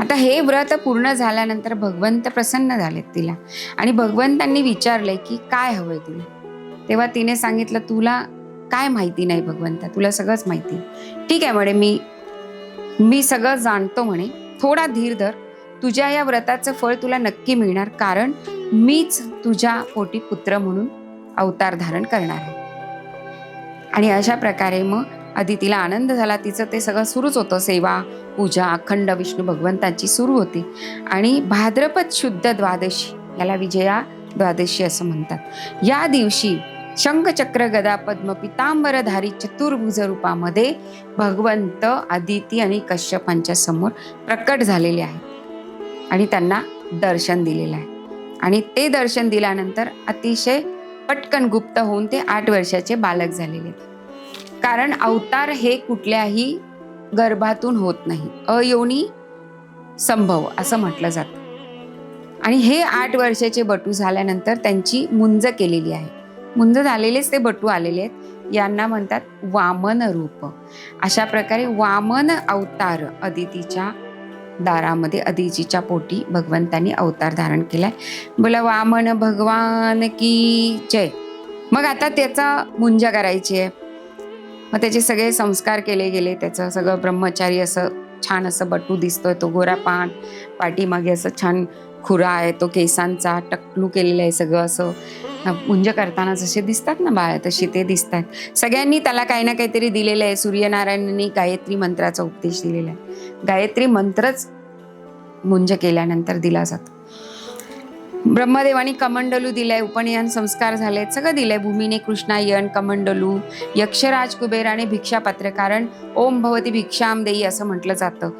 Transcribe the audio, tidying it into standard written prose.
आता हे व्रत पूर्ण झाल्यानंतर भगवंत प्रसन्न झालेत तिला आणि भगवंतांनी विचारलंय की काय हवंय तुला. तेव्हा तिने सांगितलं, तुला काय माहिती नाही भगवंता, तुला सगळंच माहिती. ठीक आहे म्हणे, मी सगळं जाणतो म्हणे, थोडा धीर धर, तुझ्या या व्रताचं फळ तुला नक्की मिळणार, कारण मीच तुझ्या पोटी पुत्र म्हणून अवतार धारण करणार आहे. आणि अशा प्रकारे मग अदितीला आनंद झाला. तिचं ते सगळं सुरूच होतं, सेवा पूजा अखंड विष्णू भगवंतांची सुरू होती. आणि भाद्रपद शुद्ध द्वादशी, याला विजया द्वादशी असं म्हणतात, या दिवशी शंखचक्र गदा पद्म पितांबरधारी चतुर्भुज रूपामध्ये भगवंत अदिती आणि कश्यपांच्या समोर प्रकट झालेले आहेत आणि त्यांना दर्शन दिलेलं आहे. आणि ते दर्शन दिल्यानंतर अतिशय पटकन गुप्त होऊन ते 8 वर्षाचे बालक झालेले आहेत. कारण अवतार हे कुठल्याही गर्भातून होत नाही, अयोनी संभव असं म्हटलं जातं. आणि हे 8 वर्षाचे बटू झाल्यानंतर त्यांची मुंज केलेली आहे. मुंज झालेलेच ते बटू आलेले आहेत, यांना म्हणतात वामन रूप. अशा प्रकारे वामन अवतार अदितीच्या दारामध्ये, अदितीच्या पोटी भगवंतांनी अवतार धारण केलाय. बोला वामन भगवान की जय. मग आता त्याचा मुंज करायची आहे. मग त्याचे सगळे संस्कार केले गेले. त्याचं सगळं ब्रह्मचारी असं छान असं बटू दिसतोय, तो गोरा पान, पाठीमागे असं छान खुरा आहे, तो केसांचा टकलू केलेलं आहे, सगळं असं मुंज करताना जसे दिसतात ना बाळ, तसे ते दिसतात. सगळ्यांनी त्याला काही ना काहीतरी दिलेलं आहे. सूर्यनारायणांनी गायत्री मंत्राचा उपदेश दिलेला आहे. गायत्री मंत्रच मुंज केल्यानंतर दिला जातो. ब्रह्मदेवानी कमंडलू दिलाय, उपनयन संस्कार झालेत, सगळं दिलंय. भूमीने कृष्णायन, कमंडलू, यक्षराज कुबेराने भिक्षापात्र, कारण ओम भवती भिक्षाम देई असं म्हटलं जातं.